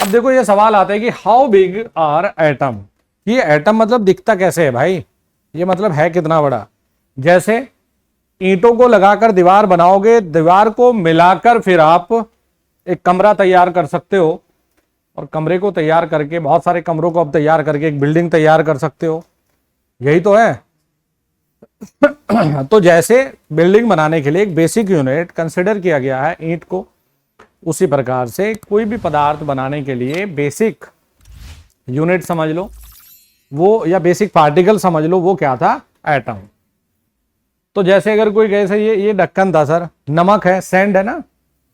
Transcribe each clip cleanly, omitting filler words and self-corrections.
अब देखो ये सवाल आता है कि हाउ बिग आर एटम। ये एटम मतलब दिखता कैसे है भाई, ये मतलब है कितना बड़ा। जैसे ईंटों को लगाकर दीवार बनाओगे, दीवार को मिलाकर फिर आप एक कमरा तैयार कर सकते हो, और कमरे को तैयार करके, बहुत सारे कमरों को अब तैयार करके एक बिल्डिंग तैयार कर सकते हो। यही तो है। तो जैसे बिल्डिंग बनाने के लिए एक बेसिक यूनिट कंसिडर किया गया है ईंट को, उसी प्रकार से कोई भी पदार्थ बनाने के लिए बेसिक यूनिट समझ लो वो, या बेसिक पार्टिकल समझ लो वो क्या था, एटम। तो जैसे अगर कोई कैसे ये ढक्कन था सर, नमक है, सैंड है ना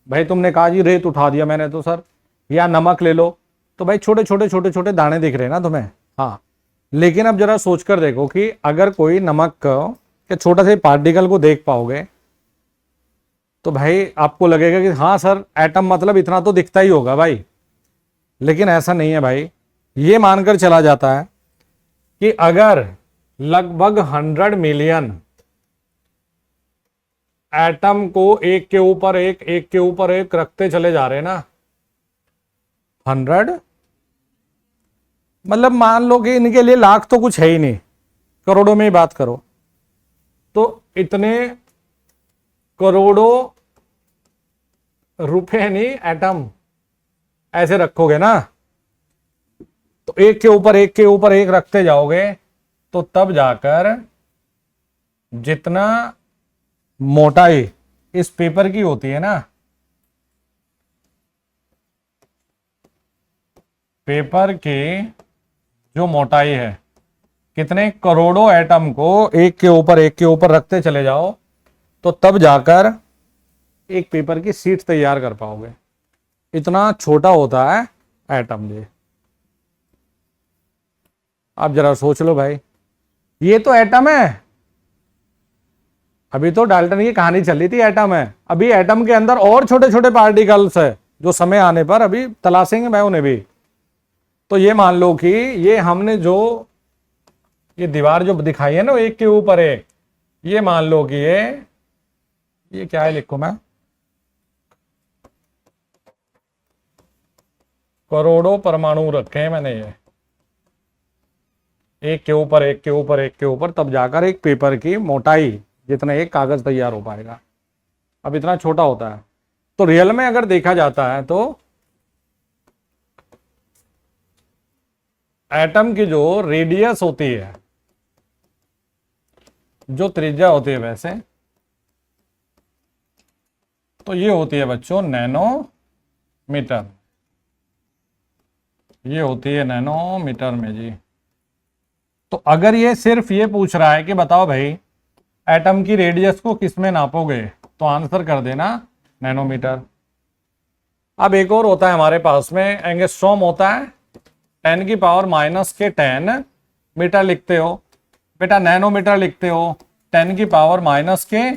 भाई, तुमने कहा जी रेत उठा दिया मैंने तो सर, या नमक ले लो, तो भाई छोटे छोटे छोटे छोटे दाने दिख रहे हैं ना तुम्हें। हाँ, लेकिन अब जरा सोचकर देखो कि अगर कोई नमक के छोटा से पार्टिकल को देख पाओगे तो भाई आपको लगेगा कि हाँ सर एटम मतलब इतना तो दिखता ही होगा भाई। लेकिन ऐसा नहीं है भाई। ये मानकर चला जाता है कि अगर लगभग 100 मिलियन एटम को एक के ऊपर एक, एक के ऊपर एक रखते चले जा रहे हैं ना, 100 मतलब मान लो कि इनके लिए लाख तो कुछ है ही नहीं, करोड़ों में ही बात करो, तो इतने करोड़ों रुपए नहीं एटम ऐसे रखोगे ना, तो एक के ऊपर एक के ऊपर एक रखते जाओगे तो तब जाकर जितना मोटाई इस पेपर की होती है ना, पेपर की जो मोटाई है, कितने करोड़ों एटम को एक के ऊपर रखते चले जाओ तो तब जाकर एक पेपर की शीट तैयार कर पाओगे। इतना छोटा होता है एटम। ये आप जरा सोच लो भाई, ये तो एटम है। अभी तो डाल्टन की कहानी चल रही थी एटम है, अभी एटम के अंदर और छोटे छोटे पार्टिकल्स है जो समय आने पर अभी तलाशेंगे मैं उन्हें भी। तो ये मान लो कि ये हमने जो ये दीवार जो दिखाई है ना एक के ऊपर एक, ये मान लो कि ये क्या है, लिखो मैं, करोड़ों परमाणु रखे हैं मैंने, ये एक के ऊपर एक के ऊपर एक के ऊपर, तब जाकर एक पेपर की मोटाई जितना एक कागज तैयार हो पाएगा। अब इतना छोटा होता है। तो रियल में अगर देखा जाता है तो एटम की जो रेडियस होती है, जो त्रिज्या होती है वैसे, तो ये होती है बच्चों नैनोमीटर। ये होती है नैनोमीटर में जी। तो अगर ये सिर्फ ये पूछ रहा है कि बताओ भाई एटम की रेडियस को किस में नापोगे, तो आंसर कर देना नैनोमीटर। अब एक और होता है हमारे पास में, एंगस्ट्रॉम होता है, 10 की पावर माइनस के 10 मीटर लिखते हो बेटा, नैनोमीटर लिखते हो 10 की पावर माइनस के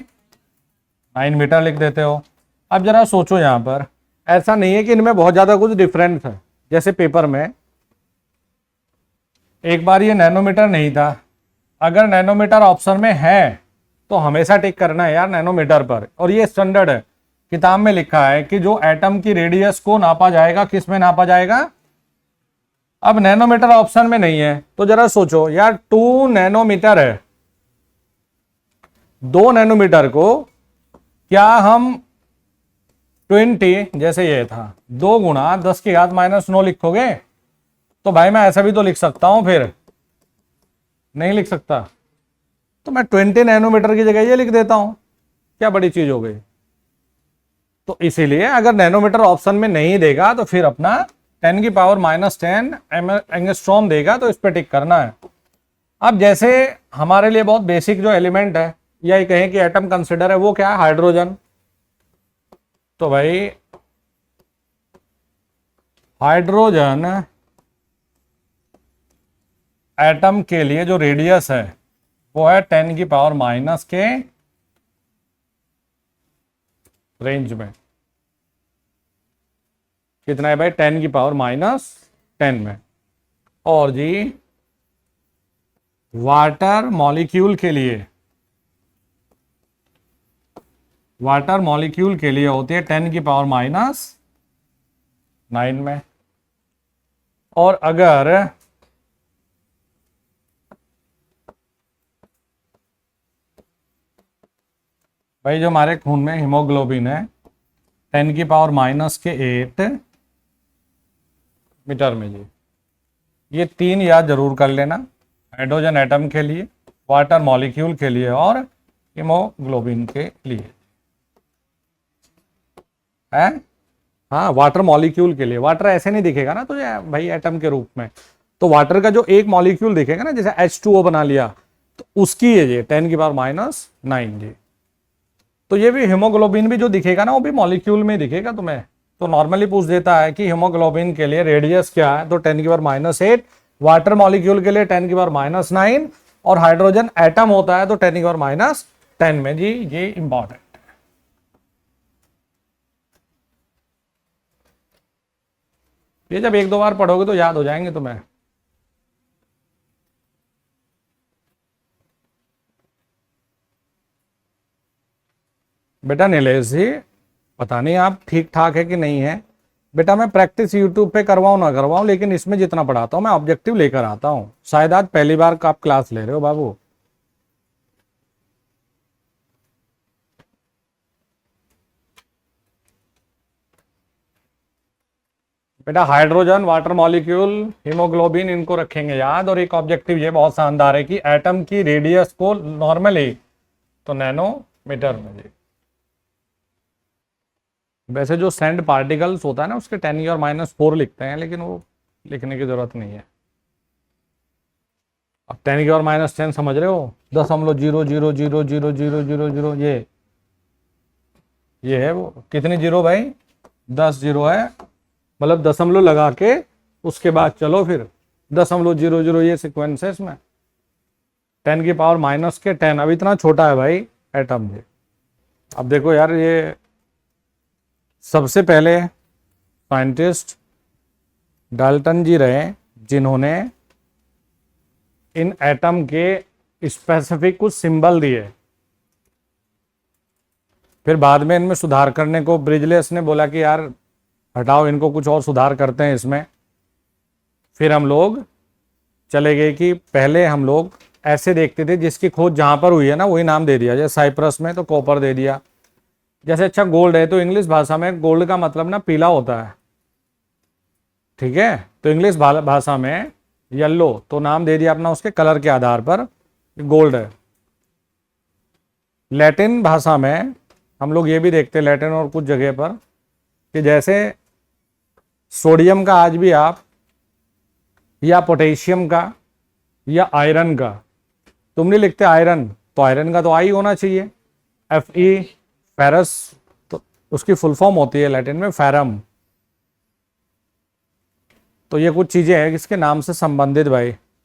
9 मीटर लिख देते हो। अब जरा सोचो यहां पर, ऐसा नहीं है कि इनमें बहुत ज्यादा कुछ डिफरेंस है। जैसे पेपर में एक बार ये नैनोमीटर नहीं था, अगर नैनोमीटर ऑप्शन में है तो हमेशा टिक करना है यार नैनोमीटर पर। और ये स्टैंडर्ड है, किताब में लिखा है कि जो एटम की रेडियस को नापा जाएगा किस में नापा जाएगा। अब नैनोमीटर ऑप्शन में नहीं है तो जरा सोचो यार, 2 नैनोमीटर है, 2 नैनोमीटर को क्या हम 20 जैसे ये था 2 गुणा 10 की घात -9 लिखोगे, तो भाई मैं ऐसा भी तो लिख सकता हूं, फिर नहीं लिख सकता, तो मैं 20 नैनोमीटर की जगह ये लिख देता हूं, क्या बड़ी चीज हो गई। तो इसीलिए अगर नैनोमीटर ऑप्शन में नहीं देगा तो फिर अपना 10 की पावर -10 एंगस्ट्रॉम देगा, तो इस पर टिक करना है। अब जैसे हमारे लिए बहुत बेसिक जो एलिमेंट है, या कहें कि एटम कंसिडर है, वो क्या है, हाइड्रोजन। तो भाई हाइड्रोजन एटम के लिए जो रेडियस है वो है 10 की पावर माइनस के रेंज में। कितना है भाई, 10 की पावर -10 में। और जी वाटर मॉलिक्यूल के लिए, वाटर मॉलिक्यूल के लिए होती है 10 की पावर -9 में। और अगर भाई जो हमारे खून में हीमोग्लोबिन है 10⁻⁻8 मीटर में जी, ये 3 याद जरूर कर लेना, हाइड्रोजन एटम के लिए, वाटर मॉलिक्यूल के लिए और हीमोग्लोबिन के लिए है। हाँ, वाटर मॉलिक्यूल के लिए, वाटर ऐसे नहीं दिखेगा ना तुझे भाई एटम के रूप में, तो वाटर का जो एक मॉलिक्यूल दिखेगा ना, जैसे H2O बना लिया, तो उसकी है ये 10⁻⁹ जी। तो ये भी हीमोग्लोबिन भी जो दिखेगा ना वो भी मॉलिक्यूल में दिखेगा तुम्हें। तो नॉर्मली पूछ देता है कि हीमोग्लोबिन के लिए रेडियस क्या है, तो 10⁻⁸, वाटर मॉलिक्यूल के लिए 10⁻⁹, और हाइड्रोजन एटम होता है तो 10⁻⁻ में जी, ये इंपॉर्टेंट। ये जब 1-2 बार पढ़ोगे तो याद हो जाएंगे तुम्हें। बेटा नीलेश जी, पता नहीं आप ठीक ठाक है कि नहीं है। बेटा मैं प्रैक्टिस यूट्यूब पे करवाऊं ना करवाऊं, लेकिन इसमें जितना पढ़ाता हूं मैं ऑब्जेक्टिव लेकर आता हूं। शायद आज पहली बार आप क्लास ले रहे हो बाबू। बेटा हाइड्रोजन, वाटर मॉलिक्यूल, हीमोग्लोबिन, इनको रखेंगे याद। और एक ऑब्जेक्टिव ये बहुत शानदार है कि एटम की रेडियस को नॉर्मली तो नैनोमीटर में जी। वैसे जो सैंड पार्टिकल्स होता है ना उसके 10⁻⁻4 लिखते हैं, लेकिन वो लिखने की जरूरत नहीं है। अब 10⁻⁻10 समझ रहे हो, 0.0000000, ये है वो। कितनी जीरो भाई? 10 जीरो है, मतलब दशमलव लगा के उसके बाद चलो फिर 0.00, ये सिक्वेंस है इसमें। 10⁻⁻10, अब इतना छोटा है भाई एटम ये। अब देखो यार, ये सबसे पहले साइंटिस्ट डाल्टन जी रहे जिन्होंने इन एटम के स्पेसिफिक कुछ सिंबल दिए। फिर बाद में इनमें सुधार करने को ब्रिजलेस ने बोला कि यार हटाओ इनको, कुछ और सुधार करते हैं इसमें। फिर हम लोग चले गए कि पहले हम लोग ऐसे देखते थे जिसकी खोज जहां पर हुई है ना वही नाम दे दिया। जैसे साइप्रस में तो कॉपर दे दिया। जैसे अच्छा गोल्ड है तो इंग्लिश भाषा में गोल्ड का मतलब ना पीला होता है, ठीक है, तो इंग्लिश भाषा में येलो, तो नाम दे दिया अपना उसके कलर के आधार पर गोल्ड है। लैटिन भाषा में हम लोग ये भी देखते हैं, लैटिन और कुछ जगह पर, कि जैसे सोडियम का आज भी आप, या पोटेशियम का, या आयरन का, तुम नहीं लिखते आयरन, तो आयरन का तो आई होना चाहिए, Fe, फेरस, तो उसकी फुल फॉर्म होती है लैटिन में फेरम। तो ये कुछ चीजें हैं किसके नाम से संबंधित भाई।